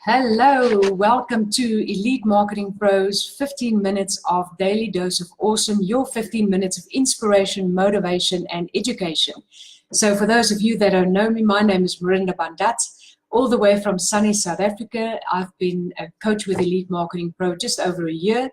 Hello, welcome to Elite Marketing Pros, 15 minutes of daily dose of awesome, your 15 minutes of inspiration, motivation, and education. So for those of you that don't know me, my name is Marinda Bandat, all the way from sunny South Africa. I've been a coach with Elite Marketing Pro just over a year.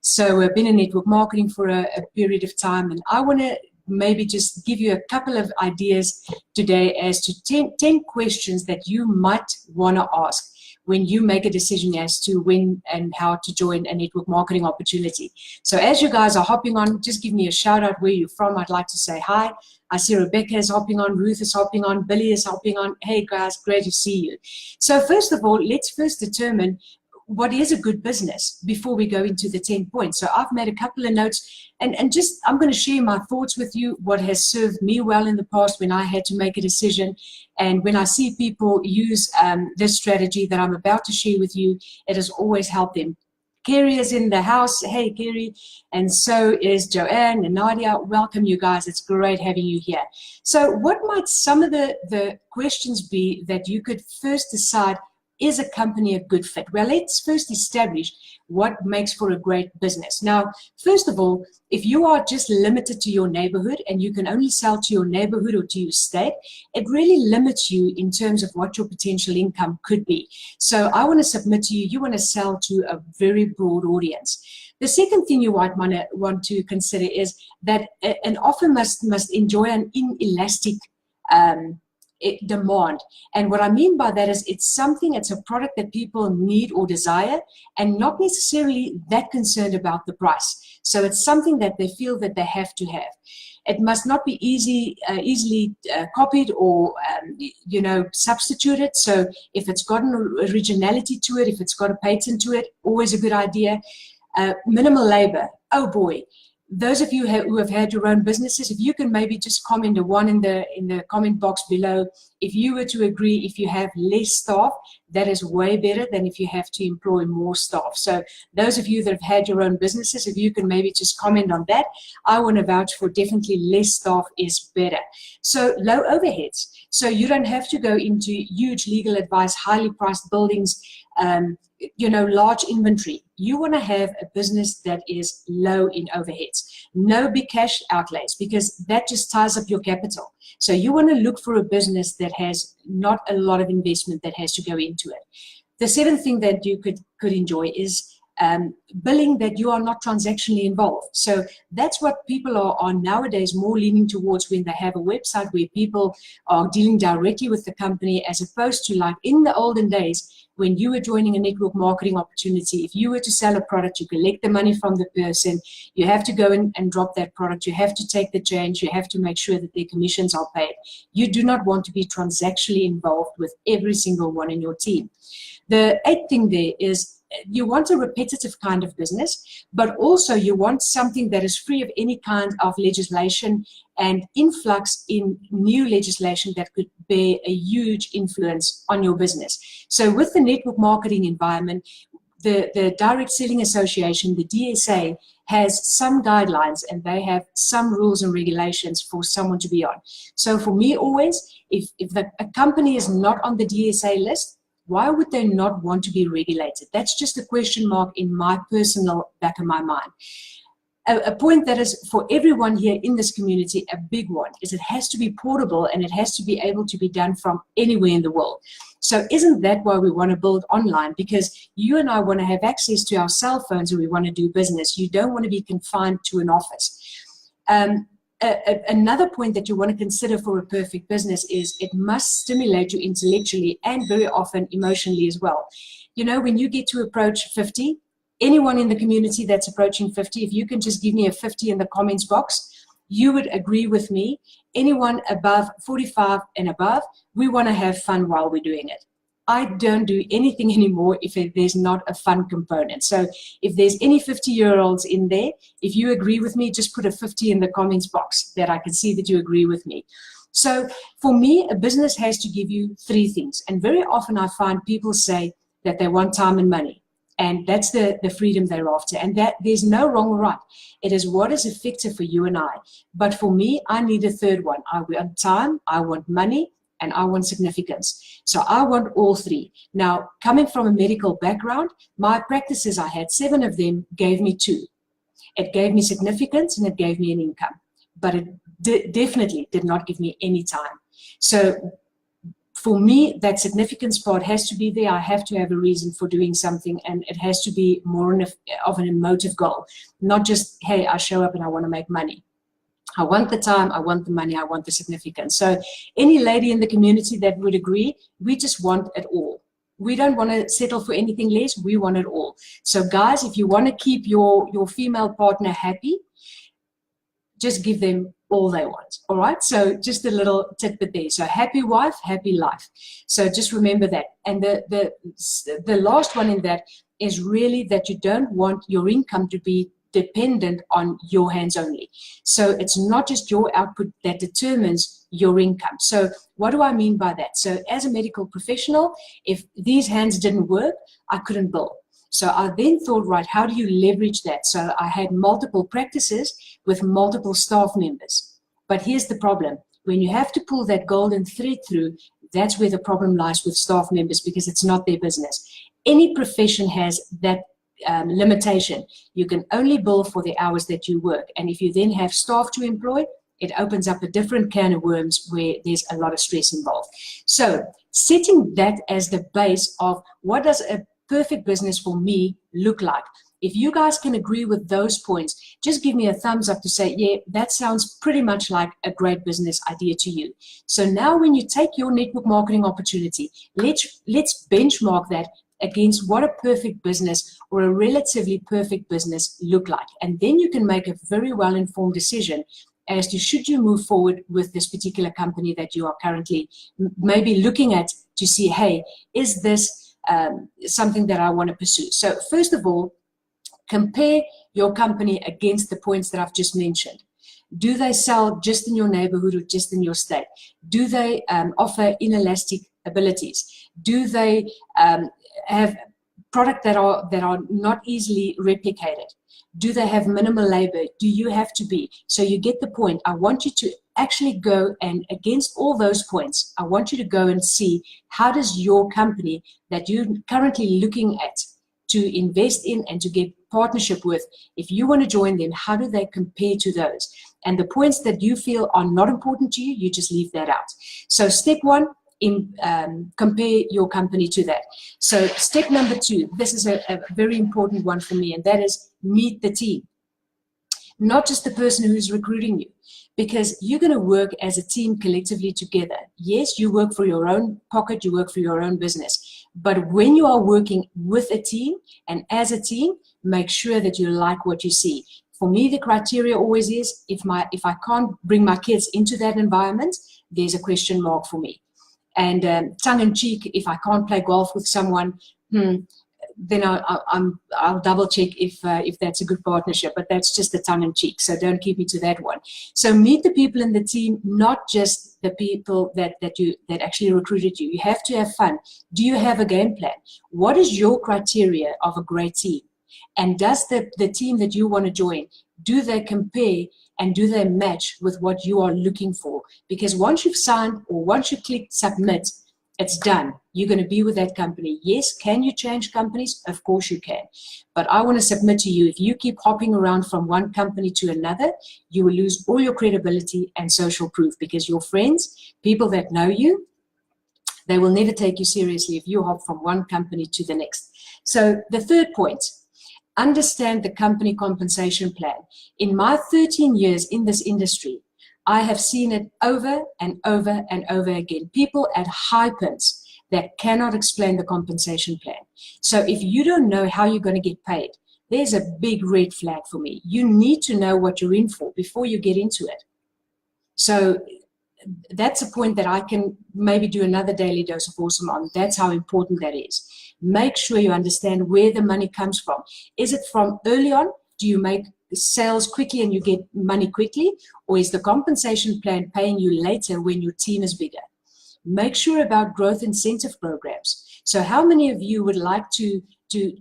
So I've been in network marketing for a period of time, and I want to maybe just give you a couple of ideas today as to 10 questions that you might want to ask when you make a decision as to when and how to join a network marketing opportunity. So as you guys are hopping on, just give me a shout out where you're from. I'd like to say hi. I see Rebecca is hopping on, Ruth is hopping on, Billy is hopping on. Hey guys, great to see you. So first of all, let's first determine what is a good business before we go into the 10 points. So I've made a couple of notes and just I'm going to share my thoughts with you, what has served me well in the past when I had to make a decision. And when I see people use this strategy that I'm about to share with you, it has always helped them. Kerry is in the house. Hey, Kerry. And so is Joanne and Nadia. Welcome, you guys. It's great having you here. So what might some of the questions be that you could first decide, is a company a good fit? Well, let's first establish what makes for a great business. Now, first of all, if you are just limited to your neighborhood and you can only sell to your neighborhood or to your state, it really limits you in terms of what your potential income could be. So I want to submit to you, you want to sell to a very broad audience. The second thing you might want to consider is that an offer must enjoy an inelastic demand. And what I mean by that is it's a product that people need or desire and not necessarily that concerned about the price. So it's something that they feel that they have to have. It must not be easily copied or, substituted. So if it's got an originality to it, if it's got a patent to it, always a good idea. Minimal labor. Oh boy. Those of you who have had your own businesses, if you can maybe just comment one in the comment box below. If you were to agree, if you have less staff, that is way better than if you have to employ more staff. So those of you that have had your own businesses, if you can maybe just comment on that. I want to vouch for definitely less staff is better. So low overheads. So you don't have to go into huge legal advice, highly priced buildings, large inventory. You want to have a business that is low in overheads. No big cash outlays, because that just ties up your capital. So you want to look for a business that has not a lot of investment that has to go into it. The seventh thing that you could enjoy is billing that you are not transactionally involved. So that's what people are nowadays more leaning towards when they have a website where people are dealing directly with the company, as opposed to like in the olden days when you were joining a network marketing opportunity. If you were to sell a product, you collect the money from the person, you have to go in and drop that product, you have to take the change, you have to make sure that their commissions are paid. You do not want to be transactionally involved with every single one in your team. The eighth thing there is you want a repetitive kind of business, but also you want something that is free of any kind of legislation and influx in new legislation that could bear a huge influence on your business. So with the network marketing environment, the Direct Selling Association, the DSA, has some guidelines and they have some rules and regulations for someone to be on. So for me always, if a company is not on the DSA list, why would they not want to be regulated? That's just a question mark in my personal back of my mind. A point that is for everyone here in this community, a big one, is it has to be portable and it has to be able to be done from anywhere in the world. So isn't that why we want to build online? Because you and I want to have access to our cell phones and we want to do business. You don't want to be confined to an office. Another point that you want to consider for a perfect business is it must stimulate you intellectually and very often emotionally as well. When you get to approach 50, anyone in the community that's approaching 50, if you can just give me a 50 in the comments box, you would agree with me. Anyone above 45 and above, we want to have fun while we're doing it. I don't do anything anymore if there's not a fun component. So if there's any 50-year-olds in there, if you agree with me, just put a 50 in the comments box that I can see that you agree with me. So for me, a business has to give you three things. And very often I find people say that they want time and money. And that's the freedom they're after. And that there's no wrong or right. It is what is effective for you and I. But for me, I need a third one. I want time, I want money, and I want significance. So I want all three. Now, coming from a medical background, my practices, I had 7 of them, gave me 2. It gave me significance and it gave me an income, but it definitely did not give me any time. So for me, that significance part has to be there. I have to have a reason for doing something, and it has to be more of an emotive goal, not just, hey, I show up and I want to make money. I want the time, I want the money, I want the significance. So any lady in the community that would agree, we just want it all. We don't want to settle for anything less. We want it all. So guys, if you want to keep your female partner happy, just give them all they want. All right. So just a little tidbit there. So happy wife, happy life. So just remember that. And the last one in that is really that you don't want your income to be dependent on your hands only. So it's not just your output that determines your income. So what do I mean by that? So as a medical professional, if these hands didn't work, I couldn't bill. So I then thought, right, how do you leverage that? So I had multiple practices with multiple staff members. But here's the problem. When you have to pull that golden thread through, that's where the problem lies with staff members, because it's not their business. Any profession has that limitation. You can only bill for the hours that you work. And if you then have staff to employ, it opens up a different can of worms where there's a lot of stress involved. So setting that as the base of what does a perfect business for me look like? If you guys can agree with those points, just give me a thumbs up to say, yeah, that sounds pretty much like a great business idea to you. So now when you take your network marketing opportunity, let's benchmark that against what a perfect business or a relatively perfect business look like. And then you can make a very well-informed decision as to should you move forward with this particular company that you are currently maybe looking at to see, hey, is this something that I want to pursue? So first of all, compare your company against the points that I've just mentioned. Do they sell just in your neighborhood or just in your state? Do they offer inelastic abilities? Do they have product that are not easily replicated? Do they have minimal labor? Do you have to be? So you get the point. I want you to actually go and against all those points, I want you to go and see how does your company that you're currently looking at to invest in and to get partnership with, if you want to join them, how do they compare to those? And the points that you feel are not important to you, you just leave that out. So step 1, compare your company to that. So step number 2, this is a very important one for me, and that is meet the team. Not just the person who's recruiting you, because you're going to work as a team collectively together. Yes, you work for your own pocket, you work for your own business. But when you are working with a team and as a team, make sure that you like what you see. For me, the criteria always is if I can't bring my kids into that environment, there's a question mark for me. And tongue in cheek, if I can't play golf with someone, then I'll double check if that's a good partnership. But that's just the tongue in cheek, so don't keep me to that one. So meet the people in the team, not just the people that actually recruited you. You have to have fun. Do you have a game plan? What is your criteria of a great team? And does the team that you want to join, do they compare and do they match with what you are looking for? Because once you've signed or once you click submit, it's done. You're going to be with that company. Yes, can you change companies? Of course you can. But I want to submit to you, if you keep hopping around from one company to another, you will lose all your credibility and social proof, because your friends, people that know you, they will never take you seriously if you hop from one company to the next. So the third point, understand the company compensation plan. In my 13 years in this industry, I have seen it over and over and over again. People at high points that cannot explain the compensation plan. So if you don't know how you're going to get paid, there's a big red flag for me. You need to know what you're in for before you get into it. So that's a point that I can maybe do another daily dose of awesome on. That's how important that is. Make sure you understand where the money comes from. Is it from early on? Do you make sales quickly and you get money quickly? Or is the compensation plan paying you later when your team is bigger? Make sure about growth incentive programs. So how many of you would like to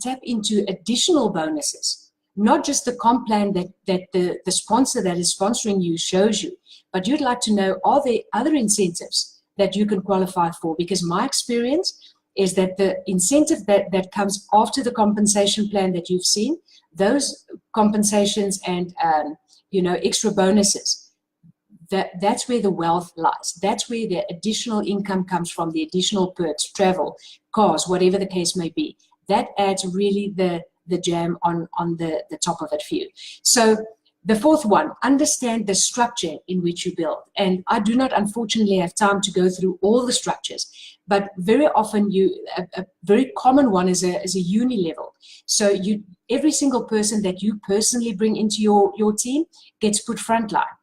tap into additional bonuses? Not just the comp plan that the sponsor that is sponsoring you shows you, but you'd like to know, are there other incentives that you can qualify for, because my experience is that the incentive that comes after the compensation plan that you've seen, those compensations and extra bonuses, that's where the wealth lies. That's where the additional income comes from, the additional perks, travel, cars, whatever the case may be. That adds really the jam on the top of it for you. So the fourth one, understand the structure in which you build. And I do not, unfortunately, have time to go through all the structures, but very often a very common one is a uni level. So every single person that you personally bring into your team gets put frontline.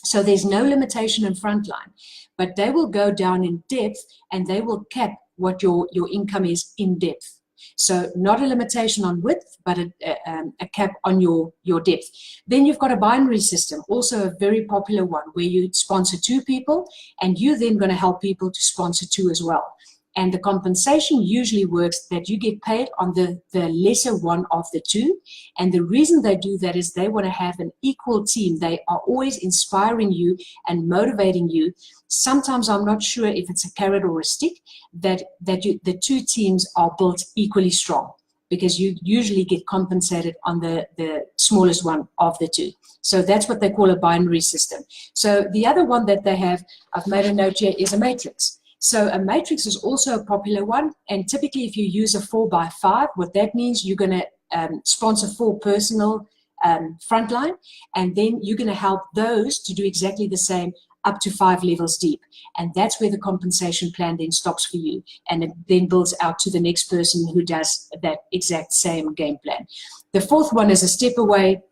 So there's no limitation in frontline, but they will go down in depth and they will cap what your income is in depth. So not a limitation on width, but a cap on your depth. Then you've got a binary system, also a very popular one, where you sponsor 2 people and you're then going to help people to sponsor 2 as well. And the compensation usually works that you get paid on the lesser one of the 2. And the reason they do that is they want to have an equal team. They are always inspiring you and motivating you. Sometimes I'm not sure if it's a carrot or a stick, that the 2 teams are built equally strong, because you usually get compensated on the smallest one of the 2. So that's what they call a binary system. So the other one that they have, I've made a note here, is a matrix. So a matrix is also a popular one, and typically if you use a 4x5, what that means, you're going to sponsor 4 personal frontline, and then you're going to help those to do exactly the same up to 5 levels deep. And that's where the compensation plan then stops for you, and it then builds out to the next person who does that exact same game plan. The fourth one is a step away.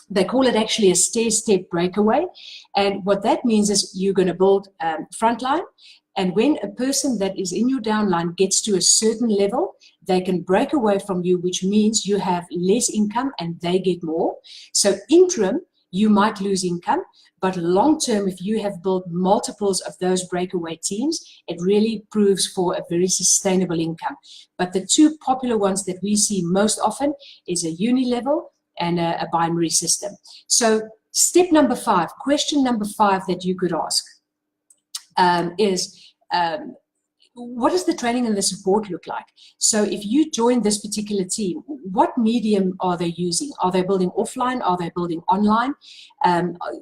They call it actually a stair-step breakaway, and what that means is you're going to build frontline. And when a person that is in your downline gets to a certain level, they can break away from you, which means you have less income and they get more. So interim, you might lose income, but long term, if you have built multiples of those breakaway teams, it really proves for a very sustainable income. But the 2 popular ones that we see most often is a uni level and a binary system. So step number 5, question number 5 that you could ask is, what does the training and the support look like? So if you join this particular team, what medium are they using? Are they building offline? Are they building online?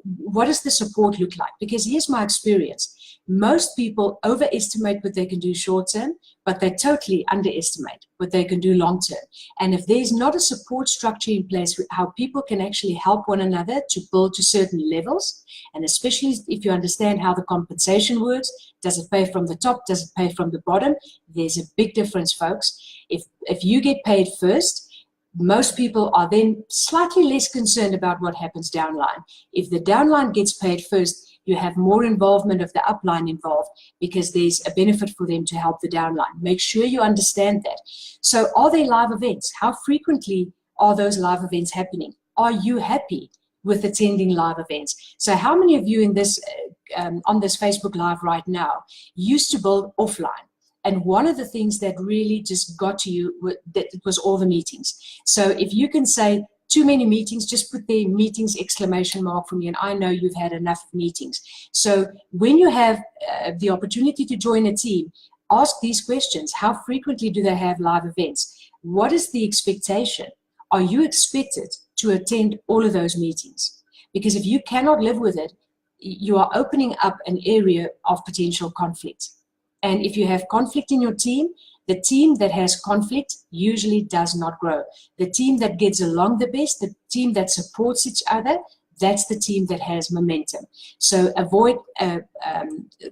What does the support look like? Because here's my experience. Most people overestimate what they can do short term, but they totally underestimate what they can do long term. And if there's not a support structure in place, how people can actually help one another to build to certain levels, and especially if you understand how the compensation works, does it pay from the top, does it pay from the bottom? There's a big difference, folks. If you get paid first, most people are then slightly less concerned about what happens downline. If the downline gets paid first, you have more involvement of the upline involved, because there's a benefit for them to help the downline. Make sure you understand that. So are there live events? How frequently are those live events happening? Are you happy with attending live events? So how many of you in this on this Facebook Live right now used to build offline? And one of the things that really just got to you was all the meetings. So if you can say too many meetings, just put the meetings exclamation mark for me, and I know you've had enough meetings. So when you have the opportunity to join a team, ask these questions. How frequently do they have live events? What is the expectation? Are you expected to attend all of those meetings? Because if you cannot live with it, you are opening up an area of potential conflict. And if you have conflict in your team, the team that has conflict usually does not grow. The team that gets along the best, the team that supports each other, that's the team that has momentum. So avoid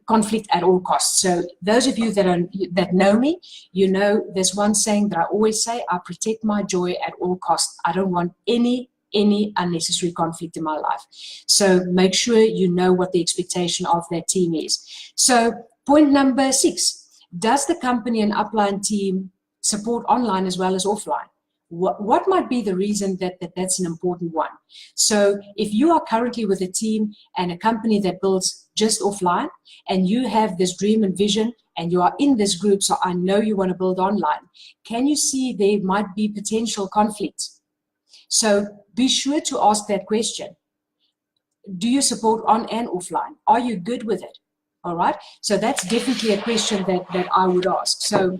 conflict at all costs. So those of you that know me, you know there's one saying that I always say: I protect my joy at all costs. I don't want any unnecessary conflict in my life. So make sure you know what the expectation of that team is. So point number 6, does the company and upline team support online as well as offline? What might be the reason that's an important one? So if you are currently with a team and a company that builds just offline, and you have this dream and vision, and you are in this group, so I know you want to build online, can you see there might be potential conflict? So be sure to ask that question. Do you support on and offline? Are you good with it? All right. So that's definitely a question that I would ask. So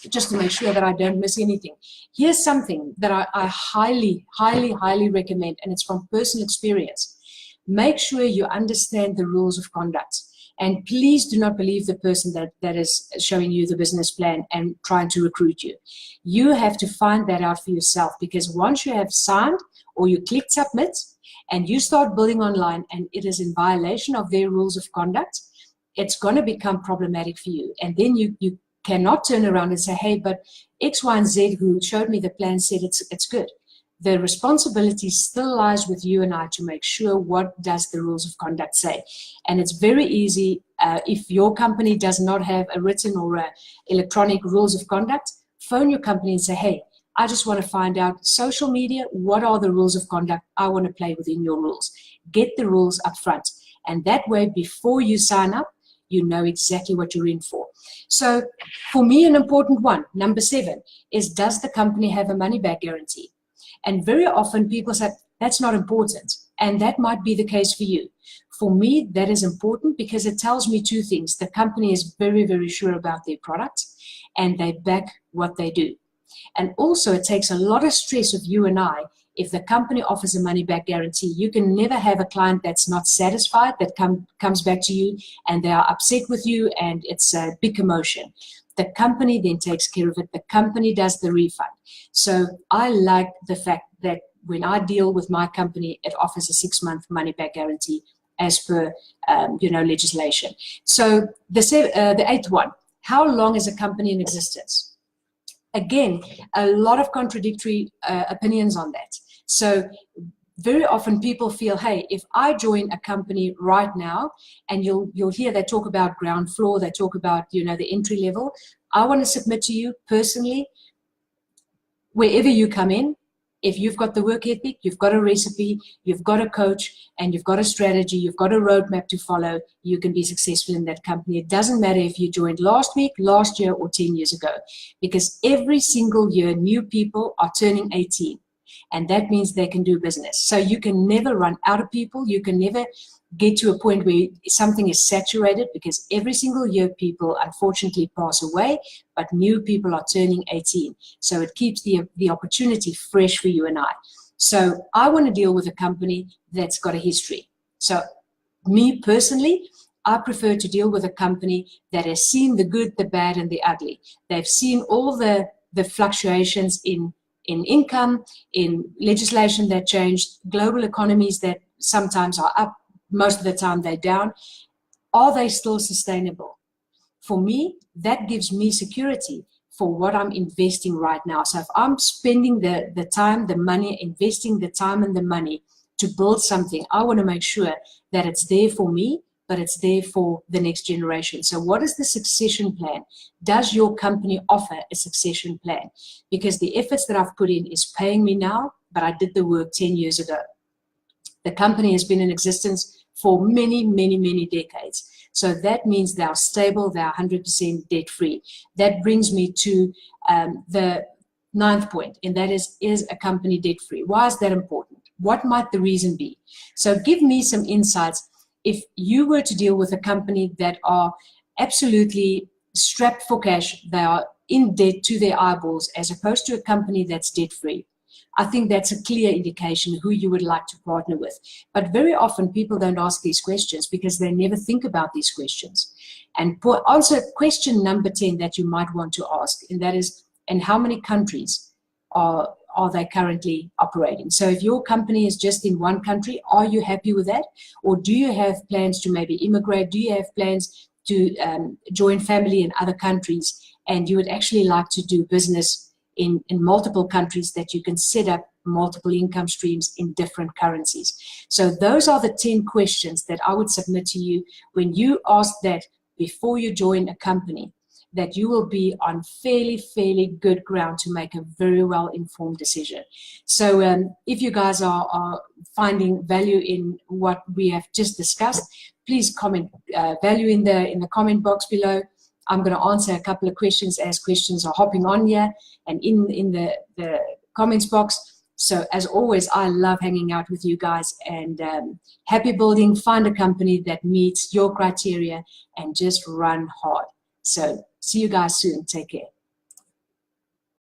just to make sure that I don't miss anything. Here's something that I highly, highly, highly recommend, and it's from personal experience. Make sure you understand the rules of conduct. And please do not believe the person that is showing you the business plan and trying to recruit you. You have to find that out for yourself, because once you have signed or you click submit and you start building online and it is in violation of their rules of conduct, it's going to become problematic for you. And then you cannot turn around and say, hey, but X, Y, and Z who showed me the plan said it's good. The responsibility still lies with you and I to make sure what does the rules of conduct say. And it's very easy. If your company does not have a written or a electronic rules of conduct, phone your company and say, hey, I just want to find out social media, what are the rules of conduct? I want to play within your rules. Get the rules up front. And that way, before you sign up, you know exactly what you're in for. So for me, an important one, number 7, is does the company have a money back guarantee? And very often people say, that's not important. And that might be the case for you. For me, that is important because it tells me 2 things. The company is very, very sure about their product and they back what they do. And also it takes a lot of stress of you and I. If the company offers a money back guarantee, you can never have a client that's not satisfied, that comes back to you and they are upset with you and it's a big commotion. The company then takes care of it. The company does the refund. So I like the fact that when I deal with my company, it offers a 6-month money back guarantee as per legislation. So the 8th one, how long is a company in existence? Again, a lot of contradictory opinions on that. So very often people feel, hey, if I join a company right now, and you'll hear they talk about ground floor, they talk about, the entry level. I want to submit to you personally, wherever you come in, if you've got the work ethic, you've got a recipe, you've got a coach, and you've got a strategy, you've got a roadmap to follow, you can be successful in that company. It doesn't matter if you joined last week, last year, or 10 years ago, because every single year, new people are turning 18. And that means they can do business. So you can never run out of people. You can never get to a point where something is saturated, because every single year people unfortunately pass away, but new people are turning 18. So it keeps the opportunity fresh for you and I. So I want to deal with a company that's got a history. So me personally, I prefer to deal with a company that has seen the good, the bad, and the ugly. They've seen all the fluctuations in income, in legislation that changed, global economies that sometimes are up, most of the time they're down. Are they still sustainable? For me, that gives me security for what I'm investing right now. So if I'm spending the time, the money, investing the time and the money to build something, I want to make sure that it's there for me, but it's there for the next generation. So what is the succession plan? Does your company offer a succession plan? Because the efforts that I've put in is paying me now, but I did the work 10 years ago. The company has been in existence for many, many, many decades. So that means they are stable, they are 100% debt-free. That brings me to the 9th point, and that is a company debt-free? Why is that important? What might the reason be? So give me some insights. If you were to deal with a company that are absolutely strapped for cash, they are in debt to their eyeballs, as opposed to a company that's debt-free, I think that's a clear indication who you would like to partner with. But very often people don't ask these questions because they never think about these questions. And answer question number 10 that you might want to ask, and that is, in how many countries are they currently operating? So if your company is just in one country, are you happy with that? Or do you have plans to maybe immigrate? Do you have plans to join family in other countries, and you would actually like to do business in multiple countries, that you can set up multiple income streams in different currencies? So those are the 10 questions that I would submit to you. When you ask that before you join a company, that you will be on fairly good ground to make a very well-informed decision. So if you guys are finding value in what we have just discussed, please comment value in the comment box below. I'm going to answer a couple of questions as questions are hopping on here and in the comments box. So as always, I love hanging out with you guys, and happy building. Find a company that meets your criteria and just run hard. So see you guys soon. Take care.